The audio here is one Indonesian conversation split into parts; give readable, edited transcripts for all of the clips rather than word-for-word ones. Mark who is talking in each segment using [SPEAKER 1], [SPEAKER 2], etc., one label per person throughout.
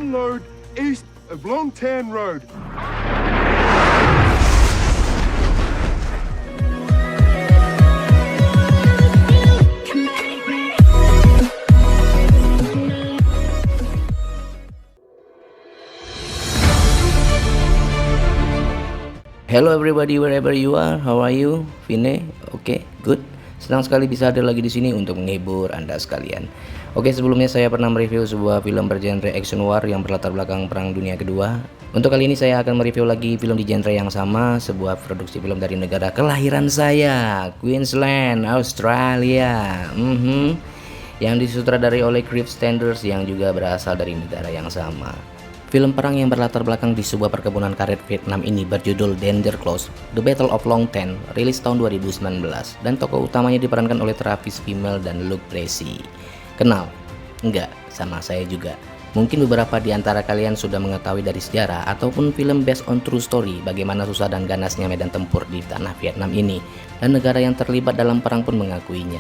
[SPEAKER 1] unload east of Long Tan Road.
[SPEAKER 2] Hello everybody, wherever you are, how are you? Vine, oke, good. Senang sekali bisa hadir lagi di sini untuk menghibur Anda sekalian. Oke, sebelumnya saya pernah mereview sebuah film bergenre action war yang berlatar belakang Perang Dunia Kedua. Untuk kali ini saya akan mereview lagi film di genre yang sama, sebuah produksi film dari negara kelahiran saya, Queensland, Australia. Yang disutradarai oleh Cliff Standers yang juga berasal dari negara yang sama. Film perang yang berlatar belakang di sebuah perkebunan karet Vietnam ini berjudul Danger Close, The Battle of Long Tan, rilis tahun 2019, dan tokoh utamanya diperankan oleh Travis Fimmel dan Luke Bracey. Kenal? Enggak, sama saya juga. Mungkin beberapa di antara kalian sudah mengetahui dari sejarah ataupun film based on true story bagaimana susah dan ganasnya medan tempur di tanah Vietnam ini, dan negara yang terlibat dalam perang pun mengakuinya.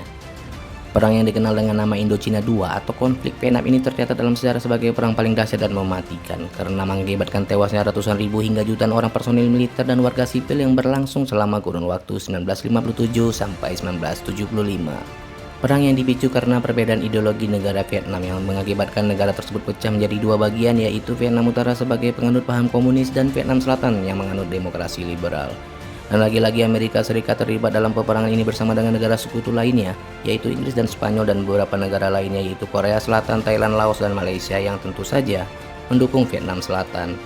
[SPEAKER 2] Perang yang dikenal dengan nama Indochina II atau konflik Vietnam ini tercatat dalam sejarah sebagai perang paling dahsyat dan mematikan karena mengakibatkan tewasnya ratusan ribu hingga jutaan orang personil militer dan warga sipil yang berlangsung selama kurun waktu 1957 sampai 1975. Perang yang dipicu karena perbedaan ideologi negara Vietnam yang mengakibatkan negara tersebut pecah menjadi dua bagian, yaitu Vietnam Utara sebagai penganut paham komunis dan Vietnam Selatan yang menganut demokrasi liberal. Dan lagi-lagi Amerika Serikat terlibat dalam peperangan ini bersama dengan negara sekutu lainnya, yaitu Inggris dan Spanyol, dan beberapa negara lainnya yaitu Korea Selatan, Thailand, Laos, dan Malaysia yang tentu saja mendukung Vietnam Selatan.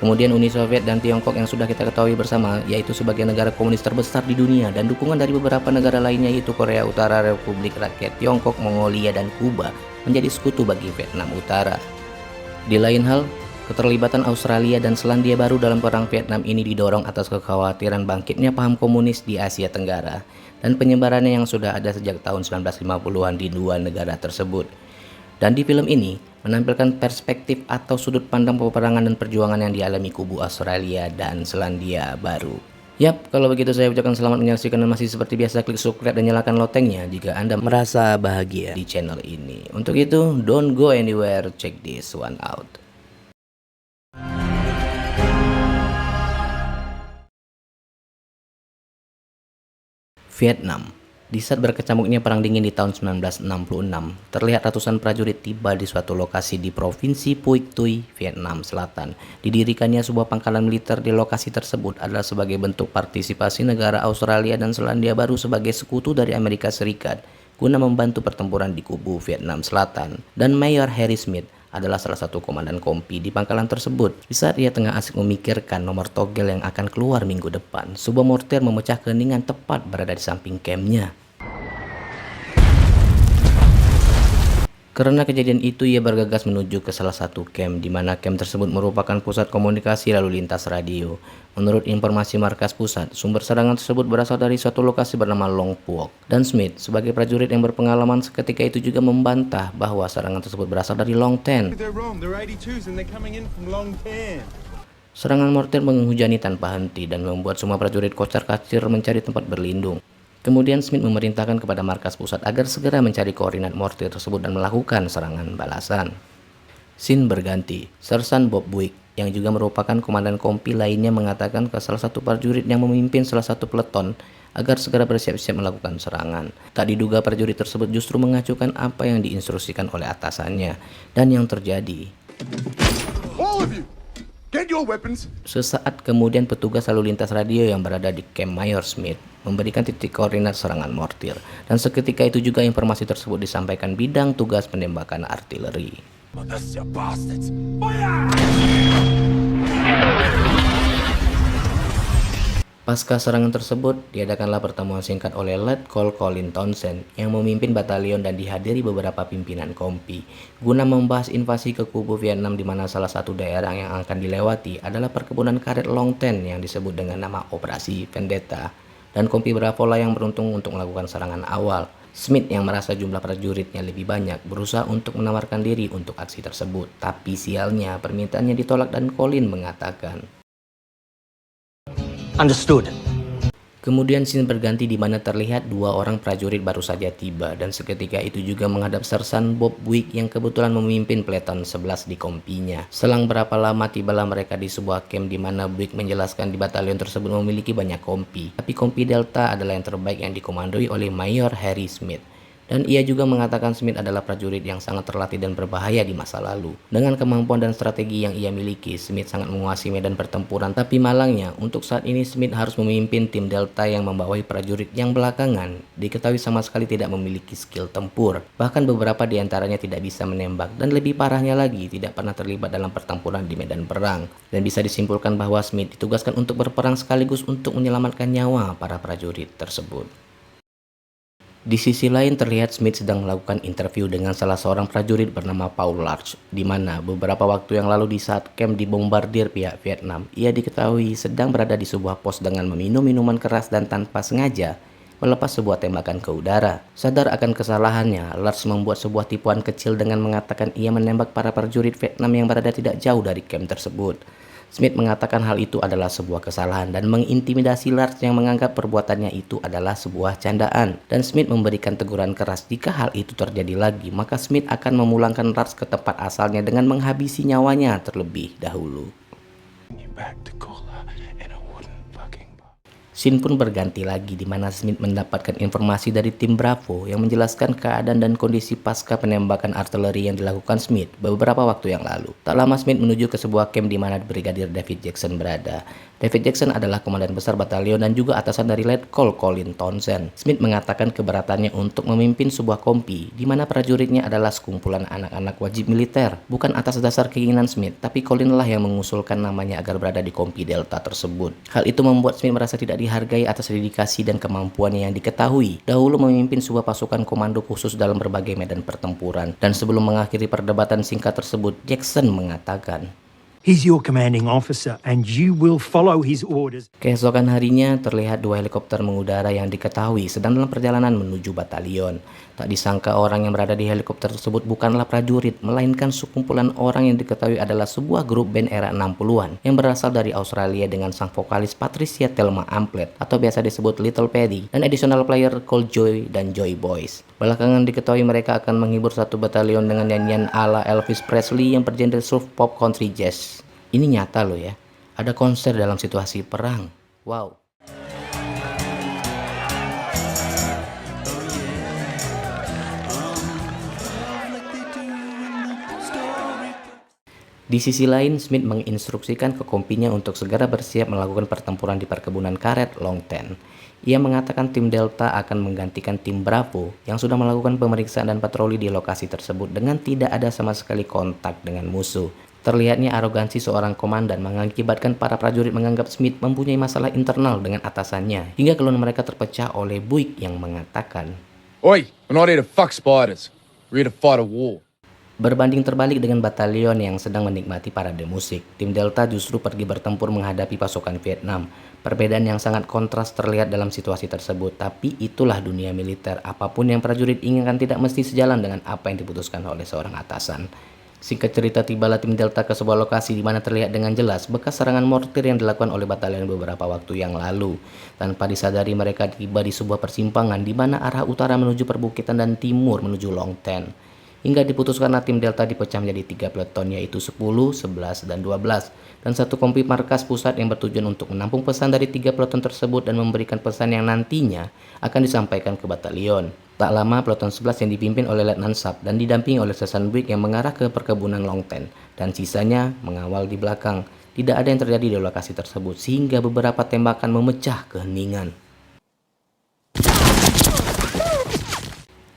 [SPEAKER 2] Kemudian Uni Soviet dan Tiongkok yang sudah kita ketahui bersama, yaitu sebagai negara komunis terbesar di dunia, dan dukungan dari beberapa negara lainnya yaitu Korea Utara, Republik Rakyat Tiongkok, Mongolia, dan Kuba menjadi sekutu bagi Vietnam Utara. Di lain hal, keterlibatan Australia dan Selandia Baru dalam perang Vietnam ini didorong atas kekhawatiran bangkitnya paham komunis di Asia Tenggara dan penyebarannya yang sudah ada sejak tahun 1950-an di dua negara tersebut. Dan di film ini menampilkan perspektif atau sudut pandang peperangan dan perjuangan yang dialami kubu Australia dan Selandia Baru. Yap, kalau begitu saya ucapkan selamat menyaksikan, dan masih seperti biasa klik subscribe dan nyalakan loncengnya jika Anda merasa bahagia di channel ini. Untuk itu, don't go anywhere, check this one out. Vietnam. Di saat berkecamuknya Perang Dingin di tahun 1966, terlihat ratusan prajurit tiba di suatu lokasi di Provinsi Phuoc Tuy, Vietnam Selatan. Didirikannya sebuah pangkalan militer di lokasi tersebut adalah sebagai bentuk partisipasi negara Australia dan Selandia Baru sebagai sekutu dari Amerika Serikat guna membantu pertempuran di kubu Vietnam Selatan. Dan Mayor Harry Smith adalah salah satu komandan kompi di pangkalan tersebut. Di saat ia tengah asik memikirkan nomor togel yang akan keluar minggu depan, sebuah mortir memecah keheningan tepat berada di samping campnya. Karena kejadian itu, ia bergegas menuju ke salah satu camp, di mana camp tersebut merupakan pusat komunikasi lalu lintas radio. Menurut informasi markas pusat, sumber serangan tersebut berasal dari suatu lokasi bernama Long Phuoc. Dan Smith, sebagai prajurit yang berpengalaman seketika itu, juga membantah bahwa serangan tersebut berasal dari Long Tan. Serangan mortir menghujani tanpa henti dan membuat semua prajurit kocar-kacir mencari tempat berlindung. Kemudian Smith memerintahkan kepada markas pusat agar segera mencari koordinat mortir tersebut dan melakukan serangan balasan. Scene berganti. Sersan Bob Buick, yang juga merupakan komandan kompi lainnya, mengatakan ke salah satu prajurit yang memimpin salah satu peleton agar segera bersiap-siap melakukan serangan. Tak diduga prajurit tersebut justru mengacukan apa yang diinstruksikan oleh atasannya, dan yang terjadi,
[SPEAKER 1] All of you, get your weapons.
[SPEAKER 2] sesaat kemudian petugas lalu lintas radio yang berada di camp Mayor Smith memberikan titik koordinat serangan mortir, dan seketika itu juga informasi tersebut disampaikan bidang tugas penembakan artileri. Pasca serangan tersebut, diadakanlah pertemuan singkat oleh Lieutenant Colin Townsend yang memimpin batalion dan dihadiri beberapa pimpinan kompi guna membahas invasi ke kubu Vietnam, di mana salah satu daerah yang akan dilewati adalah perkebunan karet Long Tan yang disebut dengan nama Operasi Vendetta. Dan kompi Bravo lah yang beruntung untuk melakukan serangan awal. Smith yang merasa jumlah prajuritnya lebih banyak berusaha untuk menawarkan diri untuk aksi tersebut, tapi sialnya permintaannya ditolak dan Colin mengatakan,
[SPEAKER 3] Understood.
[SPEAKER 2] Kemudian scene berganti di mana terlihat dua orang prajurit baru saja tiba dan seketika itu juga menghadap Sersan Bob Buick yang kebetulan memimpin Peleton 11 di kompinya. Selang berapa lama tibalah mereka di sebuah camp di mana Buick menjelaskan di batalion tersebut memiliki banyak kompi. Tapi kompi Delta adalah yang terbaik yang dikomandoi oleh Mayor Harry Smith. Dan ia juga mengatakan Smith adalah prajurit yang sangat terlatih dan berbahaya di masa lalu. Dengan kemampuan dan strategi yang ia miliki, Smith sangat menguasai medan pertempuran. Tapi malangnya, untuk saat ini Smith harus memimpin tim Delta yang membawahi prajurit yang belakangan diketahui sama sekali tidak memiliki skill tempur. Bahkan beberapa di antaranya tidak bisa menembak dan lebih parahnya lagi tidak pernah terlibat dalam pertempuran di medan perang. Dan bisa disimpulkan bahwa Smith ditugaskan untuk berperang sekaligus untuk menyelamatkan nyawa para prajurit tersebut. Di sisi lain terlihat Smith sedang melakukan interview dengan salah seorang prajurit bernama Paul Larch, di mana beberapa waktu yang lalu di saat camp dibombardir pihak Vietnam, ia diketahui sedang berada di sebuah pos dengan meminum minuman keras dan tanpa sengaja melepas sebuah tembakan ke udara. Sadar akan kesalahannya, Larch membuat sebuah tipuan kecil dengan mengatakan ia menembak para prajurit Vietnam yang berada tidak jauh dari camp tersebut. Smith mengatakan hal itu adalah sebuah kesalahan dan mengintimidasi Larch yang menganggap perbuatannya itu adalah sebuah candaan. Dan Smith memberikan teguran keras jika hal itu terjadi lagi, maka Smith akan memulangkan Larch ke tempat asalnya dengan menghabisi nyawanya terlebih dahulu. Scene pun berganti lagi di mana Smith mendapatkan informasi dari tim Bravo yang menjelaskan keadaan dan kondisi pasca penembakan artileri yang dilakukan Smith beberapa waktu yang lalu. Tak lama Smith menuju ke sebuah camp di mana Brigadir David Jackson berada. David Jackson adalah komandan besar batalion dan juga atasan dari Lieutenant Colin Townsend. Smith mengatakan keberatannya untuk memimpin sebuah kompi di mana prajuritnya adalah sekumpulan anak-anak wajib militer. Bukan atas dasar keinginan Smith, tapi Colin lah yang mengusulkan namanya agar berada di kompi Delta tersebut. Hal itu membuat Smith merasa tidak dihargai atas dedikasi dan kemampuannya yang diketahui dahulu memimpin sebuah pasukan komando khusus dalam berbagai medan pertempuran. Dan sebelum mengakhiri perdebatan singkat tersebut, Jackson mengatakan,
[SPEAKER 3] "He's your commanding officer and you will follow his orders."
[SPEAKER 2] Keesokan harinya terlihat dua helikopter mengudara yang diketahui sedang dalam perjalanan menuju batalion. Tak disangka orang yang berada di helikopter tersebut bukanlah prajurit, melainkan sekumpulan orang yang diketahui adalah sebuah grup band era 60-an yang berasal dari Australia dengan sang vokalis Patricia Thelma Amplet atau biasa disebut Little Paddy dan additional player called Joy dan Joy Boys. Belakangan diketahui mereka akan menghibur satu batalion dengan nyanyian ala Elvis Presley yang bergenre surf pop country jazz. Ini nyata loh ya, ada konser dalam situasi perang. Wow. Di sisi lain, Smith menginstruksikan ke kompinya untuk segera bersiap melakukan pertempuran di perkebunan karet Long Ten. Ia mengatakan tim Delta akan menggantikan tim Bravo yang sudah melakukan pemeriksaan dan patroli di lokasi tersebut dengan tidak ada sama sekali kontak dengan musuh. Terlihatnya arogansi seorang komandan mengakibatkan para prajurit menganggap Smith mempunyai masalah internal dengan atasannya, hingga keluhan mereka terpecah oleh Buick yang mengatakan,
[SPEAKER 1] Oi, we're not here to fuck spiders. We're here to fight a war.
[SPEAKER 2] Berbanding terbalik dengan batalion yang sedang menikmati parade musik, tim Delta justru pergi bertempur menghadapi pasukan Vietnam. Perbedaan yang sangat kontras terlihat dalam situasi tersebut, tapi itulah dunia militer. Apapun yang prajurit inginkan tidak mesti sejalan dengan apa yang diputuskan oleh seorang atasan. Singkat cerita, tibalah tim Delta ke sebuah lokasi di mana terlihat dengan jelas bekas serangan mortir yang dilakukan oleh batalion beberapa waktu yang lalu. Tanpa disadari mereka tiba di sebuah persimpangan di mana arah utara menuju perbukitan dan timur menuju Long Ten. Hingga diputuskanlah tim Delta dipecah menjadi 3 peleton yaitu 10, 11, dan 12. Dan satu kompi markas pusat yang bertujuan untuk menampung pesan dari 3 peleton tersebut dan memberikan pesan yang nantinya akan disampaikan ke batalion. Tak lama peleton 11 yang dipimpin oleh Letnan Sub dan didampingi oleh Sersan Buick yang mengarah ke perkebunan Long Ten. Dan sisanya mengawal di belakang. Tidak ada yang terjadi di lokasi tersebut sehingga beberapa tembakan memecah keheningan.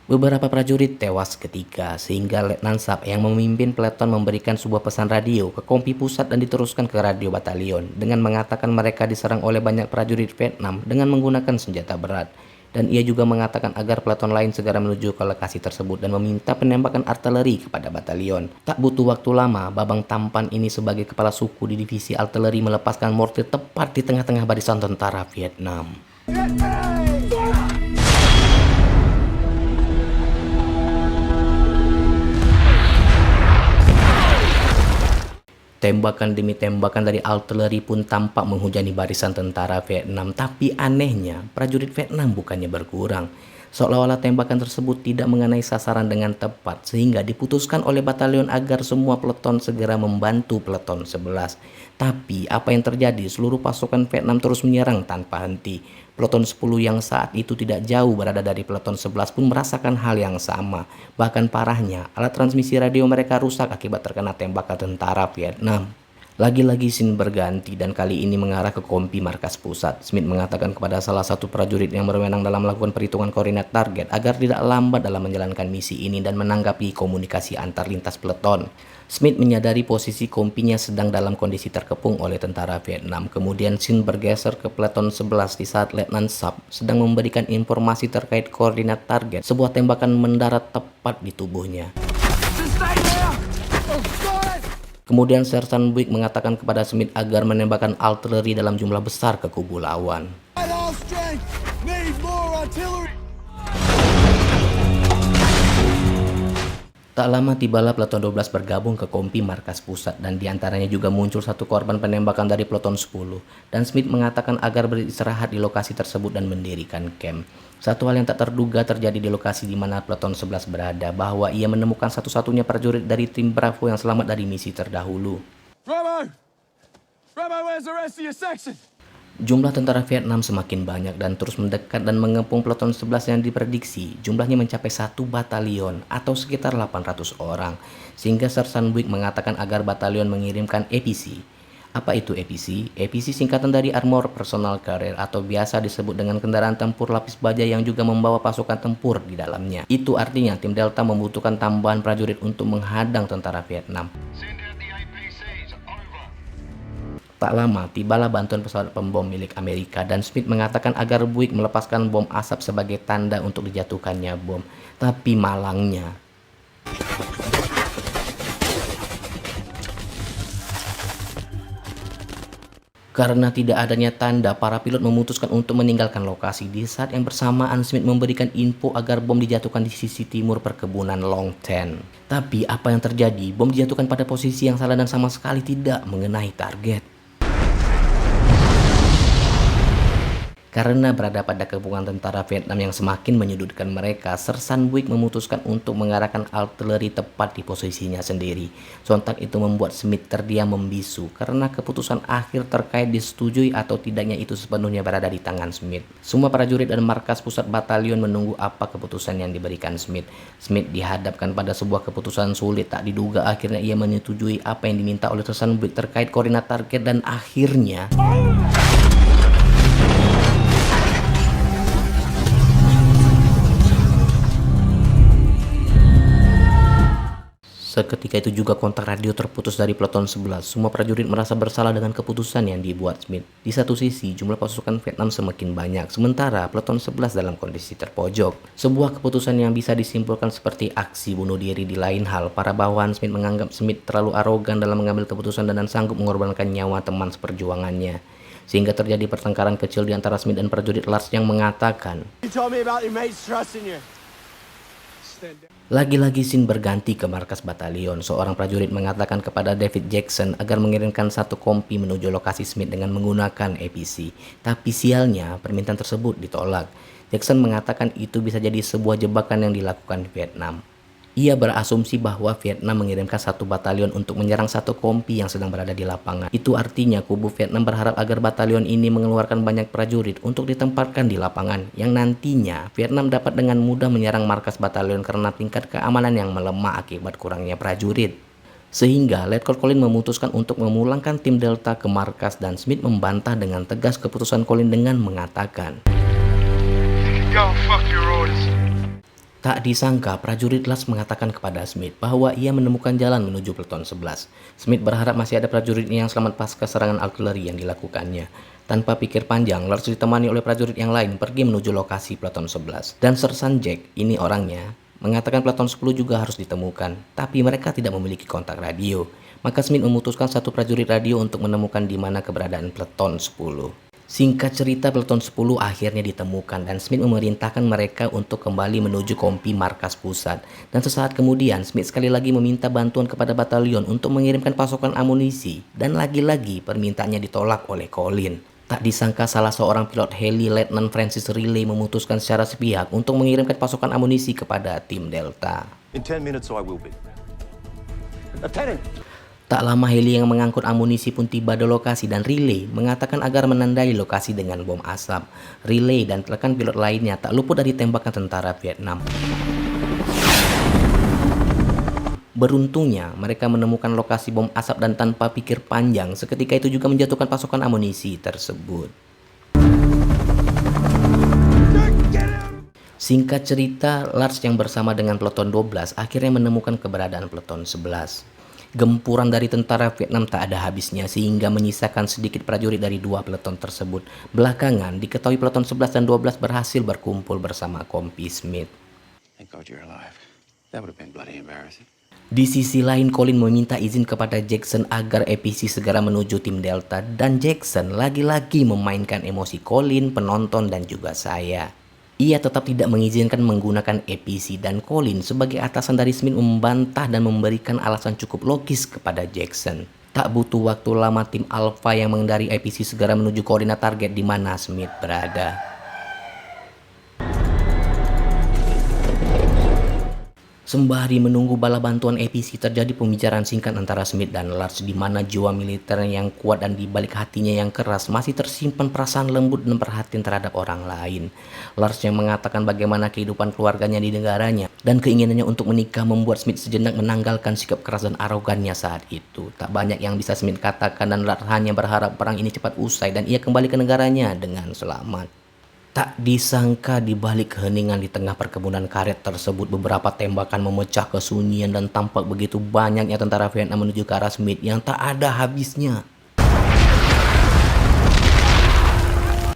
[SPEAKER 2] Beberapa prajurit tewas ketika sehingga Letnan Sub yang memimpin peleton memberikan sebuah pesan radio ke kompi pusat dan diteruskan ke radio batalion dengan mengatakan mereka diserang oleh banyak prajurit Vietnam dengan menggunakan senjata berat. Dan ia juga mengatakan agar peleton lain segera menuju ke lokasi tersebut dan meminta penembakan artileri kepada batalion. Tak butuh waktu lama, Babang tampan ini sebagai kepala suku di divisi artileri melepaskan mortir tepat di tengah-tengah barisan tentara Vietnam. Tembakan demi tembakan dari artileri pun tampak menghujani barisan tentara Vietnam. Tapi anehnya, prajurit Vietnam bukannya berkurang. Seolah-olah tembakan tersebut tidak mengenai sasaran dengan tepat, sehingga diputuskan oleh batalion agar semua peleton segera membantu peleton 11. Tapi apa yang terjadi? Seluruh pasukan Vietnam terus menyerang tanpa henti. Peleton 10 yang saat itu tidak jauh berada dari peleton 11 pun merasakan hal yang sama. Bahkan parahnya, alat transmisi radio mereka rusak akibat terkena tembakan tentara Vietnam. Lagi-lagi scene berganti dan kali ini mengarah ke kompi markas pusat. Smith mengatakan kepada salah satu prajurit yang berwenang dalam melakukan perhitungan koordinat target agar tidak lambat dalam menjalankan misi ini dan menanggapi komunikasi antar lintas peleton. Smith menyadari posisi kompinya sedang dalam kondisi terkepung oleh tentara Vietnam. Kemudian scene bergeser ke peleton 11 di saat Letnan Sub sedang memberikan informasi terkait koordinat target. Sebuah tembakan mendarat tepat di tubuhnya. Kemudian Sersan Buick mengatakan kepada Smith agar menembakkan artileri dalam jumlah besar ke kubu lawan. Tak lama tibalah peleton 12 bergabung ke kompi markas pusat dan diantaranya juga muncul satu korban penembakan dari peleton 10. Dan Smith mengatakan agar beristirahat di lokasi tersebut dan mendirikan camp. Satu hal yang tak terduga terjadi di lokasi di mana peleton 11 berada, bahwa ia menemukan satu-satunya prajurit dari tim Bravo yang selamat dari misi terdahulu.
[SPEAKER 1] Bravo! Bravo, where's the rest of your section?
[SPEAKER 2] Jumlah tentara Vietnam semakin banyak dan terus mendekat dan mengepung peleton 11 yang diprediksi jumlahnya mencapai 1 batalion atau sekitar 800 orang. Sehingga Sersan Buick mengatakan agar batalion mengirimkan APC. Apa itu APC? APC singkatan dari Armor Personal Carrier atau biasa disebut dengan kendaraan tempur lapis baja yang juga membawa pasukan tempur di dalamnya. Itu artinya tim Delta membutuhkan tambahan prajurit untuk menghadang tentara Vietnam. Tak lama, tibalah bantuan pesawat pembom milik Amerika dan Smith mengatakan agar Buick melepaskan bom asap sebagai tanda untuk dijatuhkannya bom. Tapi malangnya, karena tidak adanya tanda, para pilot memutuskan untuk meninggalkan lokasi. Di saat yang bersamaan, Smith memberikan info agar bom dijatuhkan di sisi timur perkebunan Long Ten. Tapi apa yang terjadi? Bom dijatuhkan pada posisi yang salah dan sama sekali tidak mengenai target. Karena berada pada kepungan tentara Vietnam yang semakin menyudutkan mereka, Sersan Buick memutuskan untuk mengarahkan artileri tepat di posisinya sendiri. Sontak itu membuat Smith terdiam membisu karena keputusan akhir terkait disetujui atau tidaknya itu sepenuhnya berada di tangan Smith. Semua prajurit dan markas pusat batalion menunggu apa keputusan yang diberikan Smith. Smith dihadapkan pada sebuah keputusan sulit tak diduga. Akhirnya ia menyetujui apa yang diminta oleh Sersan Buick terkait koordinat target dan akhirnya seketika itu juga kontak radio terputus dari peleton 11. Semua prajurit merasa bersalah dengan keputusan yang dibuat Smith. Di satu sisi, jumlah pasukan Vietnam semakin banyak, sementara peleton 11 dalam kondisi terpojok. Sebuah keputusan yang bisa disimpulkan seperti aksi bunuh diri. Di lain hal, para bawahan Smith menganggap Smith terlalu arogan dalam mengambil keputusan dan sanggup mengorbankan nyawa teman seperjuangannya. Sehingga terjadi pertengkaran kecil di antara Smith dan prajurit Lars yang mengatakan, lagi-lagi scene berganti ke markas batalion. Seorang prajurit mengatakan kepada David Jackson agar mengirimkan satu kompi menuju lokasi Smith dengan menggunakan APC. Tapi sialnya, permintaan tersebut ditolak. Jackson mengatakan itu bisa jadi sebuah jebakan yang dilakukan Vietnam. Ia berasumsi bahwa Vietnam mengirimkan satu batalion untuk menyerang satu kompi yang sedang berada di lapangan. Itu artinya kubu Vietnam berharap agar batalion ini mengeluarkan banyak prajurit untuk ditempatkan di lapangan, yang nantinya Vietnam dapat dengan mudah menyerang markas batalion karena tingkat keamanan yang melemah akibat kurangnya prajurit. Sehingga Lieutenant Collins memutuskan untuk memulangkan tim Delta ke markas dan Smith membantah dengan tegas keputusan Collins dengan mengatakan,
[SPEAKER 1] Go fuck your orders.
[SPEAKER 2] tak disangka, prajurit Lars mengatakan kepada Smith bahwa ia menemukan jalan menuju peleton 11. Smith berharap masih ada prajuritnya yang selamat pasca serangan artileri yang dilakukannya. Tanpa pikir panjang, Lars ditemani oleh prajurit yang lain pergi menuju lokasi peleton 11. Dan Sersan Jack, ini orangnya, mengatakan peleton 10 juga harus ditemukan, tapi mereka tidak memiliki kontak radio. Maka Smith memutuskan satu prajurit radio untuk menemukan di mana keberadaan peleton 10. Singkat cerita, Peleton 10 akhirnya ditemukan dan Smith memerintahkan mereka untuk kembali menuju kompi markas pusat. Dan sesaat kemudian, Smith sekali lagi meminta bantuan kepada batalion untuk mengirimkan pasokan amunisi. Dan lagi-lagi permintaannya ditolak oleh Colin. Tak disangka salah seorang pilot heli, Letnan Francis Riley, memutuskan secara sepihak untuk mengirimkan pasokan amunisi kepada tim Delta.
[SPEAKER 4] In 10 minutes, I will be.
[SPEAKER 1] Lieutenant!
[SPEAKER 2] Tak lama heli yang mengangkut amunisi pun tiba di lokasi dan Riley mengatakan agar menandai lokasi dengan bom asap. Riley dan rekan pilot lainnya tak luput dari tembakan tentara Vietnam. Beruntungnya, mereka menemukan lokasi bom asap dan tanpa pikir panjang, seketika itu juga menjatuhkan pasokan amunisi tersebut. Singkat cerita, Lars yang bersama dengan Peleton 12 akhirnya menemukan keberadaan Peleton 11. Gempuran dari tentara Vietnam tak ada habisnya sehingga menyisakan sedikit prajurit dari dua peleton tersebut. Belakangan diketahui Peleton 11 dan 12 berhasil berkumpul bersama kompi Smith.
[SPEAKER 4] Thank God you're alive. That would have been bloody embarrassing.
[SPEAKER 2] Di sisi lain, Colin meminta izin kepada Jackson agar APC segera menuju tim Delta dan Jackson lagi-lagi memainkan emosi Colin, penonton dan juga saya. Ia tetap tidak mengizinkan menggunakan APC dan Colin sebagai atasan dari Smith membantah dan memberikan alasan cukup logis kepada Jackson. Tak butuh waktu lama tim Alpha yang mengendari APC segera menuju koordinat target di mana Smith berada. Sembari menunggu bala bantuan APC, terjadi pembicaraan singkat antara Smith dan Lars di mana jiwa militer yang kuat dan di balik hatinya yang keras masih tersimpan perasaan lembut dan perhatian terhadap orang lain. Lars yang mengatakan bagaimana kehidupan keluarganya di negaranya dan keinginannya untuk menikah membuat Smith sejenak menanggalkan sikap keras dan arogannya saat itu. Tak banyak yang bisa Smith katakan dan Lars hanya berharap perang ini cepat usai dan ia kembali ke negaranya dengan selamat. Tak disangka di balik keheningan di tengah perkebunan karet tersebut, beberapa tembakan memecah kesunyian dan tampak begitu banyaknya tentara Vietnam menuju ke arah Smith yang tak ada habisnya.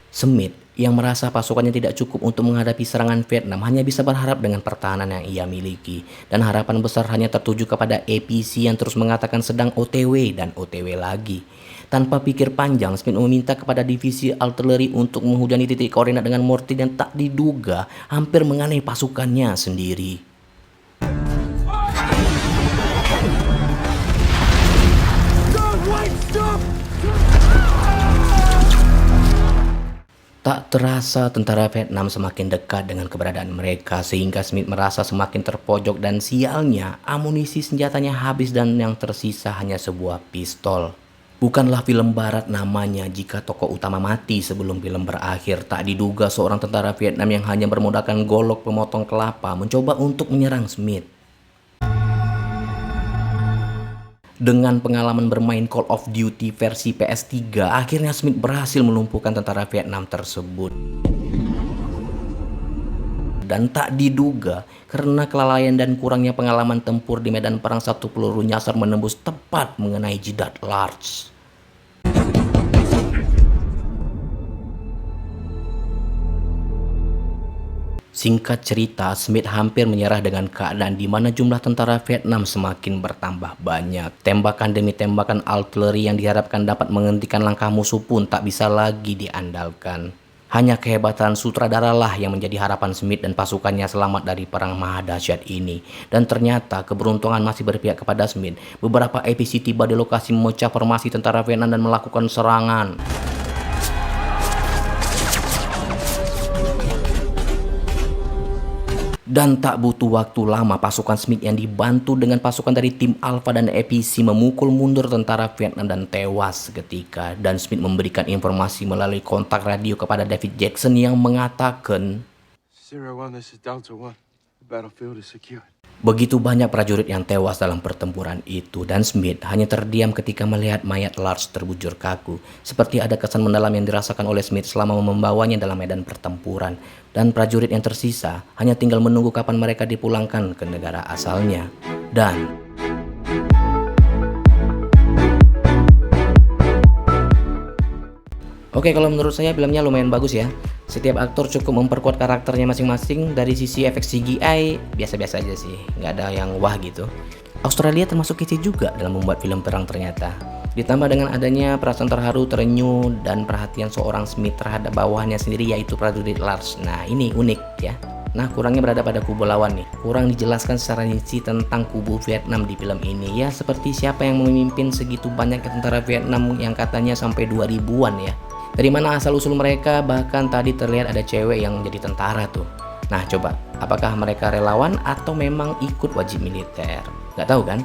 [SPEAKER 2] Smith yang merasa pasukannya tidak cukup untuk menghadapi serangan Vietnam hanya bisa berharap dengan pertahanan yang ia miliki. Dan harapan besar hanya tertuju kepada APC yang terus mengatakan sedang OTW dan OTW lagi. Tanpa pikir panjang, Smith meminta kepada divisi artileri untuk menghujani titik koordinat dengan mortir yang tak diduga hampir mengenai pasukannya sendiri. Tak terasa tentara Vietnam semakin dekat dengan keberadaan mereka sehingga Smith merasa semakin terpojok dan sialnya amunisi senjatanya habis dan yang tersisa hanya sebuah pistol. Bukanlah film barat namanya jika tokoh utama mati sebelum film berakhir. Tak diduga seorang tentara Vietnam yang hanya bermodalkan golok pemotong kelapa mencoba untuk menyerang Smith. Dengan pengalaman bermain Call of Duty versi PS3, akhirnya Smith berhasil melumpuhkan tentara Vietnam tersebut. Dan tak diduga, karena kelalaian dan kurangnya pengalaman tempur di medan perang, satu peluru nyasar menembus tepat mengenai jidat Lars. Singkat cerita, Smith hampir menyerah dengan keadaan di mana jumlah tentara Vietnam semakin bertambah banyak. Tembakan demi tembakan artileri yang diharapkan dapat menghentikan langkah musuh pun tak bisa lagi diandalkan. Hanya kehebatan sutradara lah yang menjadi harapan Smith dan pasukannya selamat dari perang maha dahsyat ini. Dan ternyata keberuntungan masih berpihak kepada Smith. Beberapa APC tiba di lokasi memecah formasi tentara Vietnam dan melakukan serangan. Dan tak butuh waktu lama, pasukan Smith yang dibantu dengan pasukan dari tim Alpha dan APC memukul mundur tentara Vietnam dan tewas seketika. Dan Smith memberikan informasi melalui kontak radio kepada David Jackson yang mengatakan,
[SPEAKER 1] Zero-1, this is Delta 1. The battlefield is secure.
[SPEAKER 2] begitu banyak prajurit yang tewas dalam pertempuran itu dan Smith hanya terdiam ketika melihat mayat Lars terbujur kaku. Seperti ada kesan mendalam yang dirasakan oleh Smith selama membawanya dalam medan pertempuran. Dan prajurit yang tersisa hanya tinggal menunggu kapan mereka dipulangkan ke negara asalnya. Dan oke, kalau menurut saya filmnya lumayan bagus ya. Setiap aktor cukup memperkuat karakternya masing-masing. Dari sisi efek CGI, biasa-biasa aja sih. Nggak ada yang wah gitu. Australia termasuk kece juga dalam membuat film perang ternyata. Ditambah dengan adanya perasaan terharu, terenyuh, dan perhatian seorang Smith terhadap bawahannya sendiri yaitu prajurit Lars. Nah ini unik ya. Nah kurangnya berada pada kubu lawan nih. Kurang dijelaskan secara rinci tentang kubu Vietnam di film ini ya, seperti siapa yang memimpin segitu banyak tentara Vietnam yang katanya sampai 2000-an ya. Dari mana asal usul mereka, bahkan tadi terlihat ada cewek yang jadi tentara tuh. Nah coba, apakah mereka relawan atau memang ikut wajib militer? Gak tahu kan?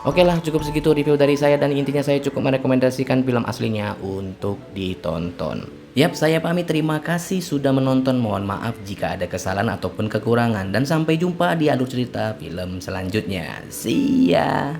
[SPEAKER 2] Oke lah, cukup segitu review dari saya, dan intinya saya cukup merekomendasikan film aslinya untuk ditonton. Yap, saya pamit, terima kasih sudah menonton. Mohon maaf jika ada kesalahan ataupun kekurangan, dan sampai jumpa di alur cerita film selanjutnya. See ya.